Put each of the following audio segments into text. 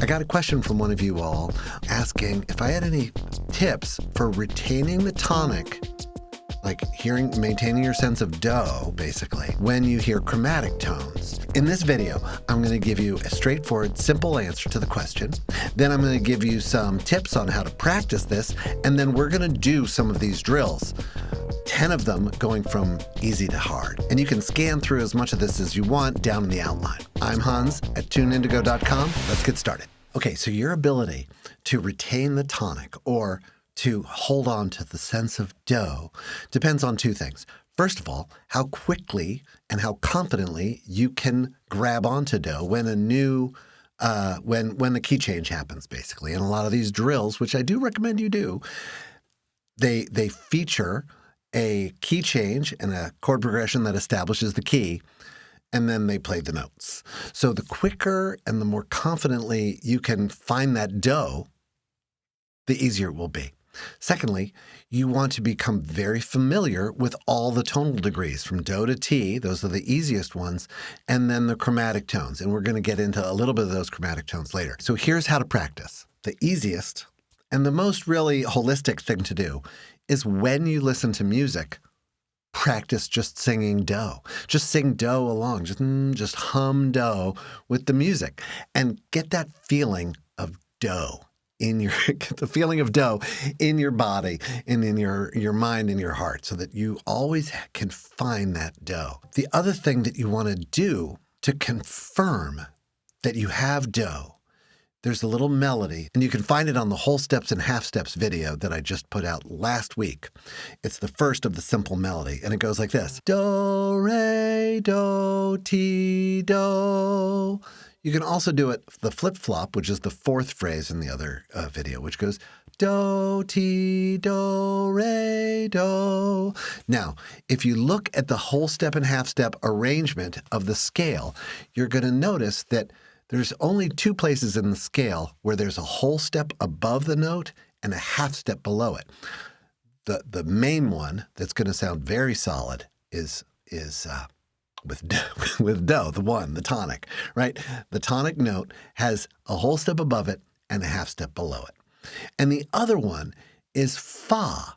I got a question from one of you all asking if I had any tips for retaining the tonic, like maintaining your sense of do, basically, when you hear chromatic tones. In this video, I'm going to give you a straightforward, simple answer to the question. Then I'm going to give you some tips on how to practice this, and then we're going to do some of these drills. 10 of them going from easy to hard. And you can scan through as much of this as you want down in the outline. I'm Hans at tuneindigo.com. Let's get started. Okay, so your ability to retain the tonic or to hold on to the sense of do depends on two things. First of all, how quickly and how confidently you can grab onto do when a new when the key change happens, basically. And a lot of these drills, which I do recommend you do, they feature a key change and a chord progression that establishes the key, and then they play the notes. So the quicker and the more confidently you can find that do, the easier it will be. Secondly, you want to become very familiar with all the tonal degrees from do to T. Those are the easiest ones, and then the chromatic tones. And we're going to get into a little bit of those chromatic tones later. So here's how to practice. The easiest and the most really holistic thing to do is when you listen to music, practice just singing do. Just sing do along. Just hum do with the music, and get that feeling of do get the feeling of do in your body and in your mind and your heart, so that you always can find that do. The other thing that you want to do to confirm that you have do, there's a little melody, and you can find it on the whole steps and half steps video that I just put out last week. It's the first of the simple melody, and it goes like this. Do, re, do, ti, do. You can also do it the flip-flop, which is the fourth phrase in the other video, which goes do, ti, do, re, do. Now, if you look at the whole step and half step arrangement of the scale, you're going to notice that there's only two places in the scale where there's a whole step above the note and a half step below it. The main one that's going to sound very solid is with do, the tonic, right? The tonic note has a whole step above it and a half step below it. And the other one is fa,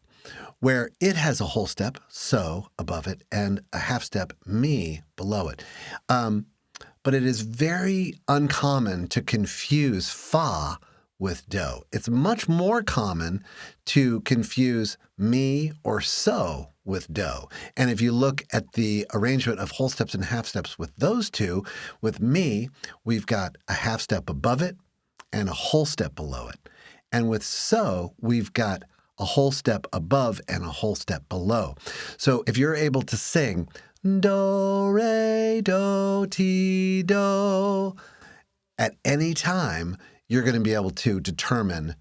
where it has a whole step, so, above it, and a half step, mi, below it. But it is very uncommon to confuse fa with do. It's much more common to confuse mi or so with do. And if you look at the arrangement of whole steps and half steps with those two, with mi, we've got a half step above it and a whole step below it. And with so, we've got a whole step above and a whole step below. So if you're able to sing do, re, do, ti, do at any time, you're going to be able to determine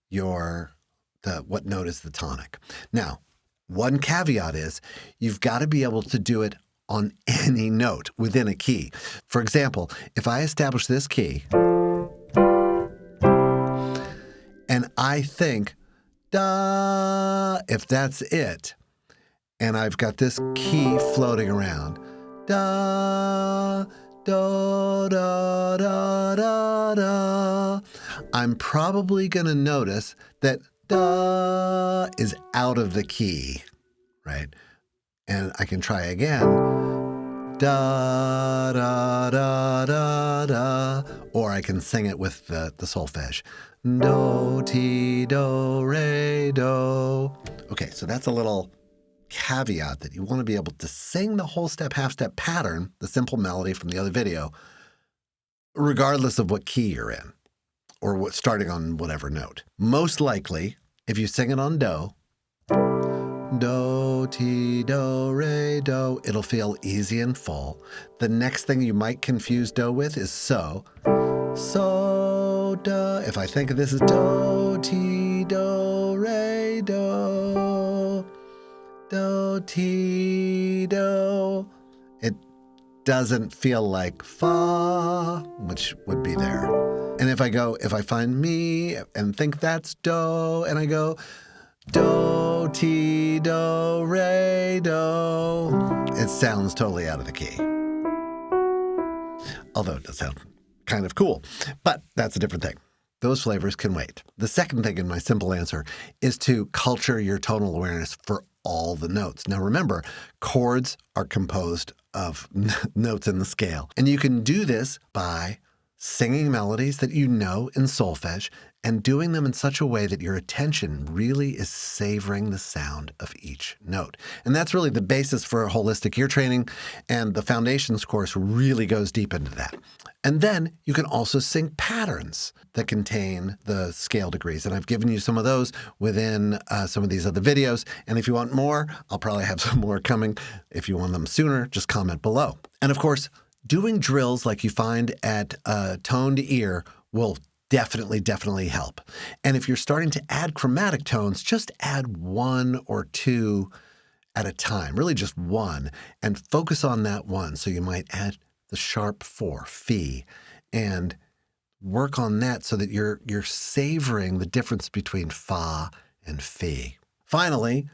what note is the tonic. Now, one caveat is you've got to be able to do it on any note within a key. For example, if I establish this key and I think da, if that's it, and I've got this key floating around, da, do, da, da, da, da, I'm probably going to notice that da is out of the key, right? And I can try again, da, da, da, da, da, or I can sing it with the solfège, do, ti, do, re, do. Okay, so that's a little caveat that you want to be able to sing the whole step, half step pattern, the simple melody from the other video, regardless of what key you're in or starting on whatever note. Most likely, if you sing it on do, do, ti, do, re, do, it'll feel easy and full. The next thing you might confuse do with is so. So, do. If I think this is do, ti, do, re, do, do, ti, do, it doesn't feel like fa, which would be there. And if I find mi and think that's do, and I go do, ti, do, re, do, it sounds totally out of the key. Although it does sound kind of cool. But that's a different thing. Those flavors can wait. The second thing in my simple answer is to culture your tonal awareness for all the notes. Now remember, chords are composed of notes in the scale. And you can do this by singing melodies that you know in solfège and doing them in such a way that your attention really is savoring the sound of each note. And that's really the basis for holistic ear training, and the foundations course really goes deep into that. And then you can also sing patterns that contain the scale degrees. And I've given you some of those within some of these other videos. And if you want more, I'll probably have some more coming. If you want them sooner, just comment below. And of course, doing drills like you find at Toned Ear will definitely help. And if you're starting to add chromatic tones, just add 1 or 2 at a time, really just one, and focus on that one. So you might add the sharp 4, Fi, and work on that so that you're savoring the difference between Fa and Fi. Finally,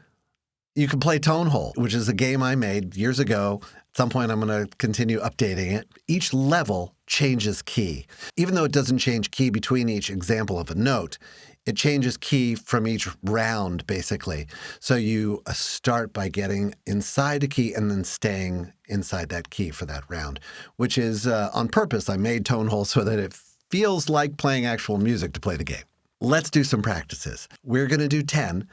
you can play Tone Hole, which is a game I made years ago. At some point, I'm going to continue updating it. Each level changes key. Even though it doesn't change key between each example of a note, it changes key from each round, basically. So you start by getting inside a key and then staying inside that key for that round, which is on purpose. I made Tone Hole so that it feels like playing actual music to play the game. Let's do some practices. We're going to do 10.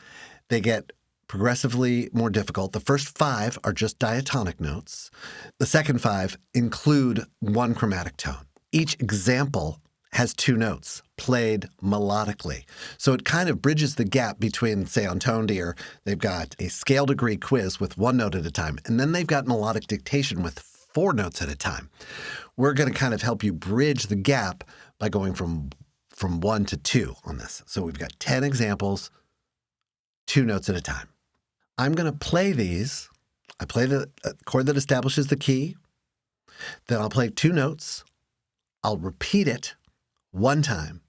They get progressively more difficult. The first 5 are just diatonic notes. The second 5 include 1 chromatic tone. Each example has 2 notes played melodically. So it kind of bridges the gap between, say, on Toned Ear, they've got a scale degree quiz with 1 note at a time, and then they've got melodic dictation with 4 notes at a time. We're going to kind of help you bridge the gap by going from 1 to 2 on this. So we've got 10 examples, 2 notes at a time. I'm going to play these. I play the chord that establishes the key. Then I'll play 2 notes. I'll repeat it 1 time.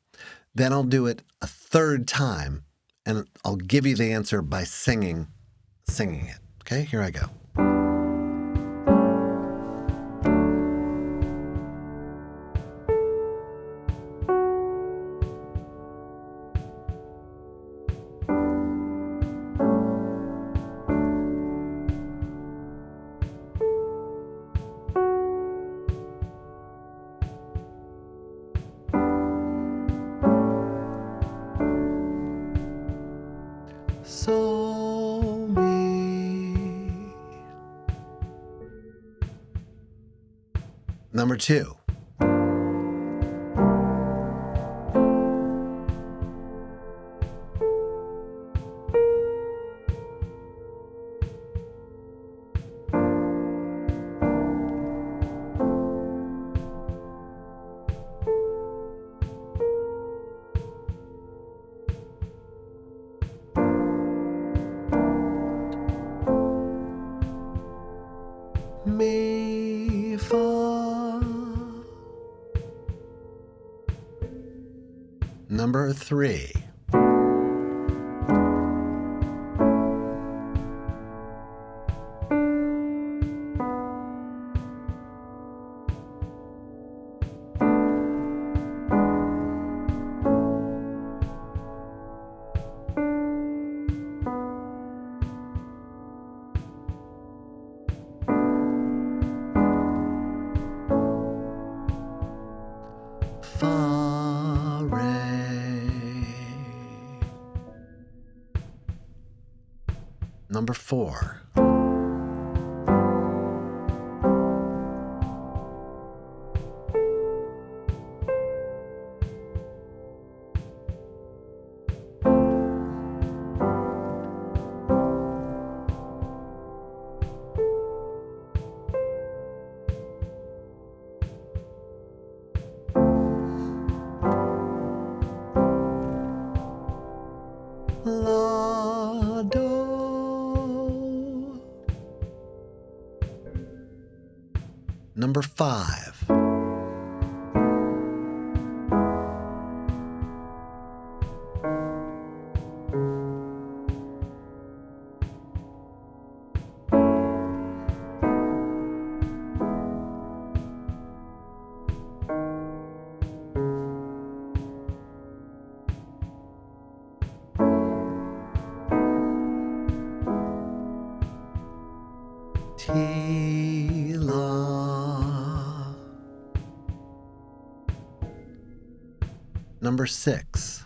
Then I'll do it a 3rd time, and I'll give you the answer by singing it. Okay, here I go. So me. Number 2. Mi, fa. Number 3. Fa, re. Number 4. La, do. Number 5. Number 6.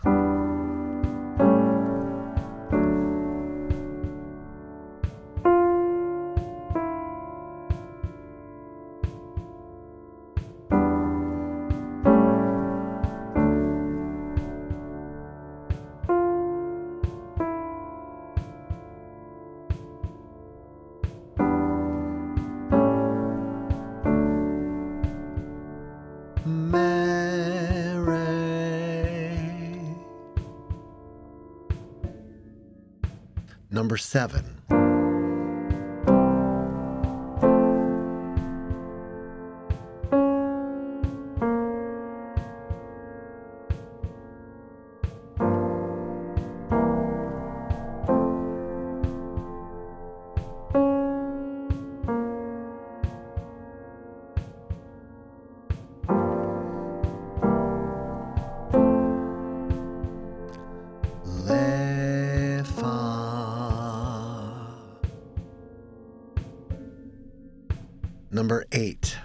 Number 7. Number 8.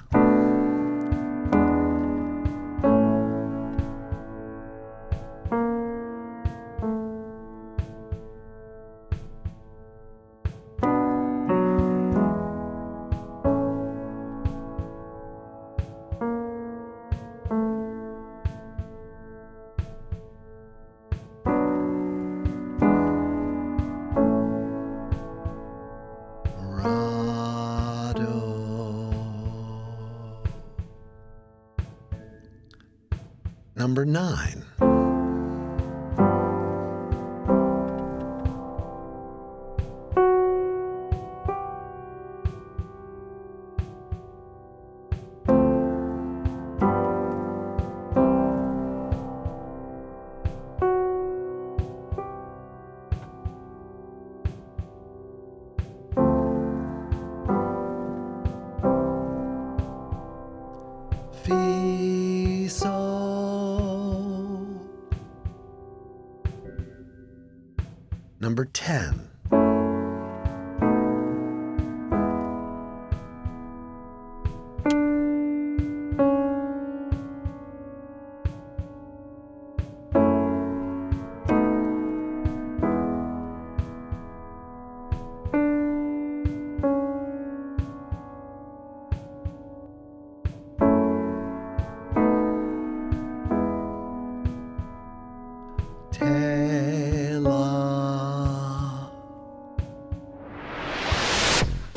Number 9. Fi, sol. Number 10.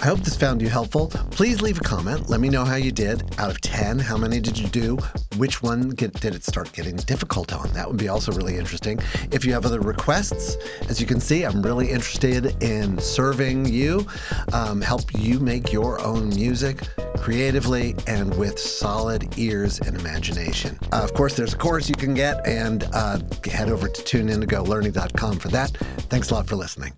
I hope this found you helpful. Please leave a comment. Let me know how you did. Out of 10, how many did you do? Which one did it start getting difficult on? That would be also really interesting. If you have other requests, as you can see, I'm really interested in serving you, help you make your own music creatively and with solid ears and imagination. Of course, there's a course you can get, and head over to tuneindigolearning.com for that. Thanks a lot for listening.